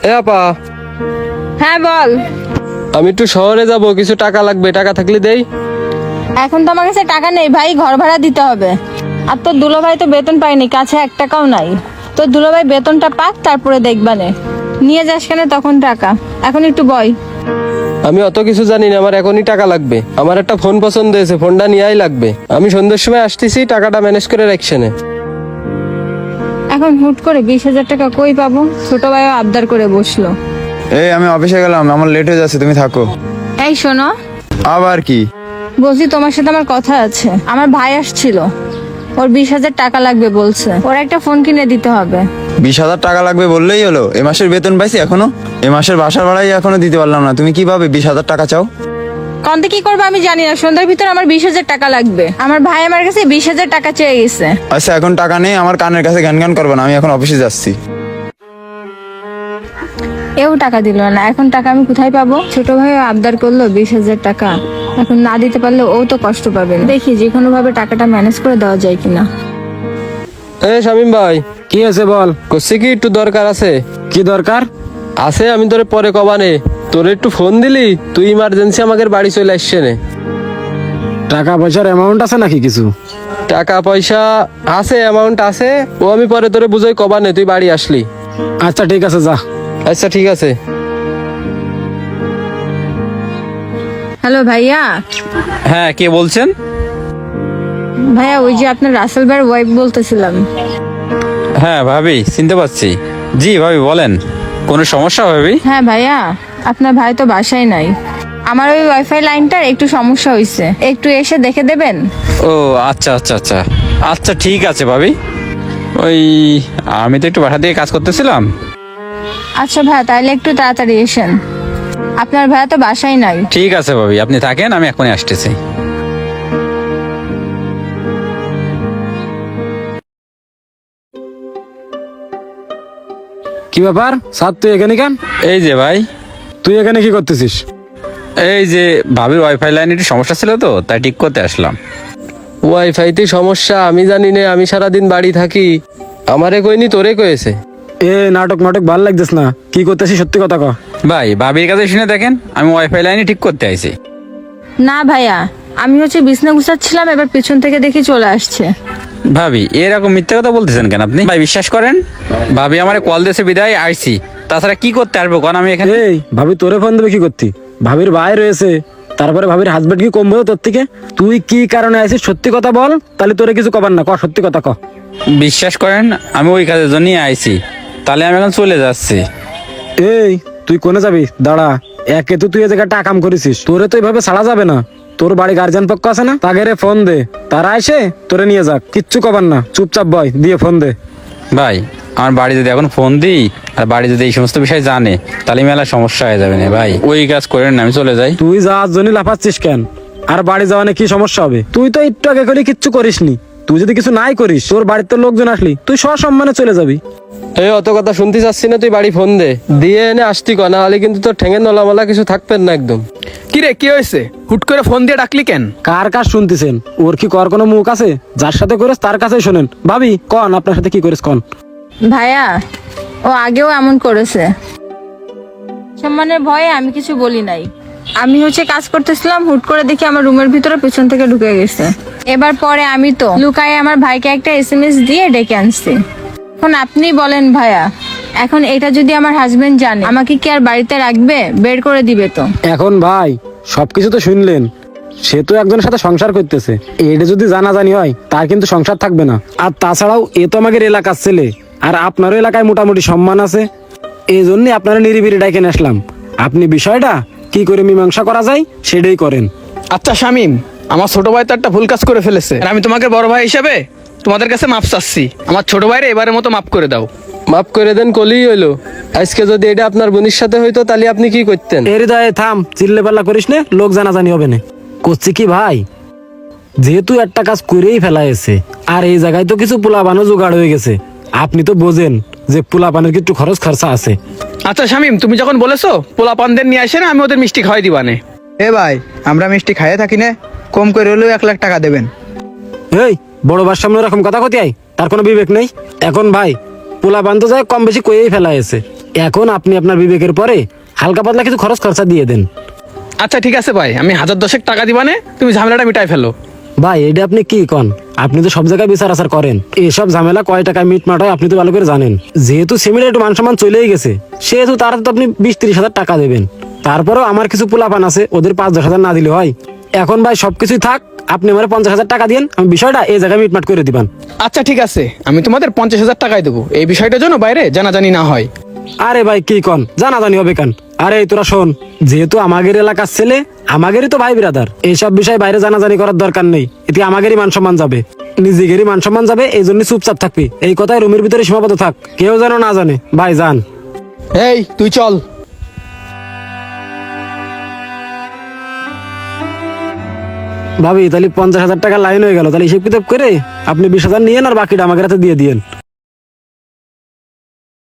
এ আপা, হ্যাঁ বল। আমি একটু শহরে যাব, কিছু টাকা লাগবে, টাকা থাকলে দেই। এখন তো আমার কাছে টাকা নেই ভাই, ঘর ভাড়া দিতে হবে। আর তোর দুলাভাই তো বেতন পায়নি, কাছে 1 টাকাও নাই। তোর দুলাভাই বেতনটা পাক, তারপরে দেখবানে নিয়ে যাস কেন তখন টাকা। এখন একটু বয়। আমি অত কিছু জানি না, আমার এখনই টাকা লাগবে। আমার একটা ফোন পছন্দ হয়েছে, ফোনটা নিয়েই লাগবে। আমি সন্ধ্যের সময় আসতেছি, টাকাটা ম্যানেজ করে রাখছেনে। এখন হুট করে 20,000 টাকা কই পাবো? ছোট ভাইও আবদার করে বসলো। এই আমি অফিসে গেলাম, আমার লেট হয়ে যাচ্ছে, তুমি থাকো। এই শোনো, আবার কি? বলছি তোমার সাথে আমার কথা আছে। আমার ভাই আসছিল, ওর 20,000 টাকা লাগবে বলছে। ওর একটা ফোন কিনে দিতে হবে। 20,000 টাকা লাগবে বললেই হলো? এ মাসের বেতন পাইছি এখনো, এ মাসের বাসার ভাড়াই এখনো দিতে পারলাম না, তুমি কিভাবে 20,000 টাকা চাও? কন্তে কি করবো আমি জানি না, সন্ধ্যার ভিতর আমার 20,000 টাকা লাগবে। আমার ভাই আমার কাছে 20,000 টাকা চেয়ে গেছে। আচ্ছা এখন টাকা নেই, আমার কানের কাছে গান গান করবে না, আমি এখন অফিসে যাচ্ছি। এও টাকা দিল না, এখন টাকা আমি কোথায় পাবো? ছোট ভাইও আবদার করলো 20,000 টাকা, এখন না দিতে পারলে ও তো কষ্ট পাবে। দেখি যে কোনো ভাবে টাকাটা ম্যানেজ করে দেওয়া যায় কিনা। এ শামিম ভাই, কি আছে বল। করছি কি, একটু দরকার আছে। কি দরকার? আছে, আমি তোরে পরে কবানে। তোরে একটু ফোন দিলি, তুই ইমার্জেন্সি আমাদের বাড়ি চলে আসছে নে। টাকা পয়সার অ্যামাউন্ট আছে নাকি কিছু? টাকা পয়সা আছে, অ্যামাউন্ট আছে। ও আমি পরে তোরে বুঝাই কবানে, তুই বাড়ি আসলি। আচ্ছা ঠিক আছে, যা। আচ্ছা ঠিক আছে। হ্যালো ভাইয়া। হ্যাঁ, কে বলছেন? ভাইয়া ওই যে আপনার রাসেল ভাইয়ের ওয়াইফ বলতেছিলাম। হ্যাঁ ভাবি, চিনতে পারছি। জি ভাবি বলেন, কোনো সমস্যা ভাবি? হ্যাঁ ভাইয়া, আপনার ভাই তো বাসায় নাই। আমার ওই ওয়াইফাই লাইনটার একটু সমস্যা হয়েছে, একটু এসে দেখে দেবেন? ও আচ্ছা আচ্ছা আচ্ছা আচ্ছা, ঠিক আছে ভাবি। ওই আমি তো একটু বাসা দিয়ে কাজ করতেছিলাম। আচ্ছা ভাইয়া, তাহলে একটু তাড়াতাড়ি এসেন, আপনার ভাইয়া তো বাসায় নাই। ঠিক আছে ভাবি, আপনি থাকেন, আমি এখনই আসতেছি। কি ব্যাপার সাদ, তুই এখানে কেন? এই যে ভাই, তুই এখানে কি করতেছিস? এই যে ভাবির ওয়াইফাই লাইনে একটু সমস্যা ছিল তো, তাই ঠিক করতে আসলাম। ওয়াইফাইতে সমস্যা আমি জানি না, আমি সারাদিন বাড়ি থাকি। আমারে কইনি, তোরে কয়েছে। এ নাটক নাটক ভাল লাগতেছ না, কি করতেছিস সত্যি কথা ক। ভাই ভাবির কাছে শুনে দেখেন, আমি ওয়াইফাই লাইনে ঠিক করতে আইছি। না ভাইয়া, আমি হচ্ছে বিছনা গুছাচ্ছিলাম, এবার পিছন থেকে দেখি চলে আসছে। ভাবি এরকম মিথ্যা কথা বলতেছেন কেন আপনি? ভাই বিশ্বাস করেন, ভাবি আমার কল দিয়েছে বিদায় আইছি, তাছাড়া কি করতে আসবো কারণ আমি এখানে। এই ভাবি তোরে ফোন দেবে কি করতি? ভাবির ভাই রয়েছে, তারপরে ভাবির হাজবেন্ড কি কমবে তোর থেকে? তুই কি কারণে আইছিস সত্যি কথা বল, তাহলে তোরে কিছু কবার না, ক সত্যি কথা ক। বিশ্বাস করেন, আমি ওই কাজের জন্যই আইছি, তাহলে আমি এখন চলে যাচ্ছি। এই তুই কোনে যাবি? দাঁড়া, একে তো তুই এ জায়গায় টাকাম করেছিস, তোরে তো এইভাবে ছাড়া যাবে না। তোর বাড়ি গার্জিয়ান পক্ষ আছে না, তাকে ফোন দে, তারা এসে তোরে নিয়ে যাক, কিচ্ছু কবার না, চুপচাপ বয়, দিয়ে ফোন দে। ভাই আমার বাড়ি যদি এখন ফোন দিই আর বাড়ি যদি এই সমস্ত বিষয় জানে, তাহলে মেলা সমস্যা হয়ে যাবে না ভাই। ওই কাজ করেন না, আমি চলে যাই। তুই যাওয়ার জন্য লাফাচ্ছিস কেন? আর বাড়ি যাওয়ানে কি সমস্যা হবে? তুই তো একটু আগে করে কিচ্ছু করিসনি। তুই যদি কিছু নাই করিস, তোর বাড়িতে লোকজন আসলি, তুই সসম্মানে চলে যাবি। এই অত কথা শুনতে চাচ্ছি না, তুই বাড়ি ফোন দে, দিয়ে এনে আসতি ক, না হলে কিন্তু তোর ঠেঙে নলামলা কিছু থাকবেন না একদম। কি রে, কি হয়েছে? হুট করে ফোন দিয়ে ডাকলি কেন? কার কাজ শুনতেছেন? ওর কি কর কোনো মুখ আছে? যার সাথে করিস তার কাছেই শোনেন। ভাবি কন, আপনার সাথে কি করিস কন। ভাইয়া ও আগেও এমন করেছে, সম্মানের ভয়ে আমি কিছু বলি নাই। আমি হচ্ছে কাজ করতেছিলাম, হুট করে দেখি আমার রুমের ভিতরে পেছন থেকে ঢুকে গেছে। এবার পরে আমি তো লুকায়ে আমার ভাইকে একটা SMS দিয়ে ডেকে আনছি। এখন আপনি বলেন ভাইয়া, এখন এটা যদি আমার হাজবেন্ড জানে, আমাকে কি আর বাড়িতে রাখবে? বের করে দিবে তো। এখন ভাই সবকিছু তো শুনলেন, সে তো একজনের সাথে সংসার করতেছে, এটা যদি জানাজানি হয় তার কিন্তু সংসার থাকবে না। আর তাছাড়াও এ তো আমাদের এলাকার ছেলে, আর আপনারও এলাকায় মোটামুটি সম্মান আছে, এই জন্যই আপনারা নিরিবিলি ডাইকে আসলাম। আপনি বিষয়টা কি করে মীমাংসা করা যায় সেটাই করেন। আচ্ছা শামিম, আমার ছোট ভাই তো একটা ভুল কাজ করে ফেলেছে, আর আমি তোমাকে বড় ভাই হিসেবে তোমাদের কাছে মাপ চাচ্ছি। আমার ছোট ভাইরে এবারের মতো মাফ করে দাও। মাফ করে দেন কলিই হইলো। আজকে যদি এটা আপনার বোনের সাথে হইতো, তাহলে আপনি কি করতেন? এর হৃদয়ে থাম, চিল্লে পাল্লা করিস না, লোক জানাজানি হবে না। করছি কি ভাই, যেহেতু একটা কাজ করেই ফেলা হয়েছে, আর এই জায়গায় তো কিছু পোলাপানও জোগাড় হয়ে গেছে, আপনি তো বোঝেন যে পোলাপানের কিছু খরচ খরচা আছে। আচ্ছা শামিম, তুমি যখন বলেছো পোলাপানদের নিয়ে আসে না, আমি ওদের মিষ্টি খাওয়াই দিবানে। এ ভাই, আমরা মিষ্টি খাইয়ে থাকি না, কম করে হলেও 1 লাখ টাকা দেবেন। এই বড় বার সামনে এরকম কথা কতি আই, তার কোনো বিবেক নেই। এখন ভাই পোলা বান্ধ যায় কম বেশি কয়েই ফেলা হয়েছে। এখন আপনি আপনার বিবেকের পরে হালকা পাতলা কিছু খরচ খরচা দিয়ে দেন। আচ্ছা ঠিক আছে ভাই, আমি 1010 টাকা দিবানে, তুমি ঝামেলাটা মিটাই ফেলো। ভাই এটা আপনি কি কন? আপনি তো সব জায়গায় বিচার আচার করেন, এসব ঝামেলা কয় টাকায় মিটমাট হয় আপনি তো ভালো করে জানেন। যেহেতু সিমিলার একটু মান সম্মান চলেই গেছে, সেহেতু তার তো আপনি 20-30 হাজার টাকা দেবেন। তারপরেও আমার কিছু পোলাপান আছে, ওদের 5-10 হাজার না দিলে হয়। এখন ভাই সবকিছুই থাক, আপনি আমার 50 হাজার টাকা দিন, আমি বিষয়টা এই জায়গায় মিটমাট করে দিবান। আচ্ছা ঠিক আছে, আমি তোমাদের 50,000 টাকাই দেবো, এই বিষয়টার জন্য বাইরে জানাজানি না হয়। আরে ভাই কি কন, জানাজানি হবে কেন? আরে তোরা শোন, যেহেতু আমাদের এলাকার ছেলে, আমাদেরই তো ভাই বিরাদার, এইসব বিষয় বাইরে জানাজানি করার দরকার নেই। এতে আমাদেরই মান সম্মান যাবে, নিজেদেরই মান সম্মান যাবে, এই জন্য চুপচাপ থাকবি। এই কথাই রুমের ভিতরে সীমাবদ্ধ থাক, কেউ যেন না জানে। ভাই যান। এই তুই চল। ভাবি তাহলে 50 হাজার টাকা লাইন হয়ে গেল, তাহলে হিসেব কিতাব করে আপনি 20 হাজার নিয়েন আর বাকিটা আমাকে হাতে দিয়ে দিয়েন।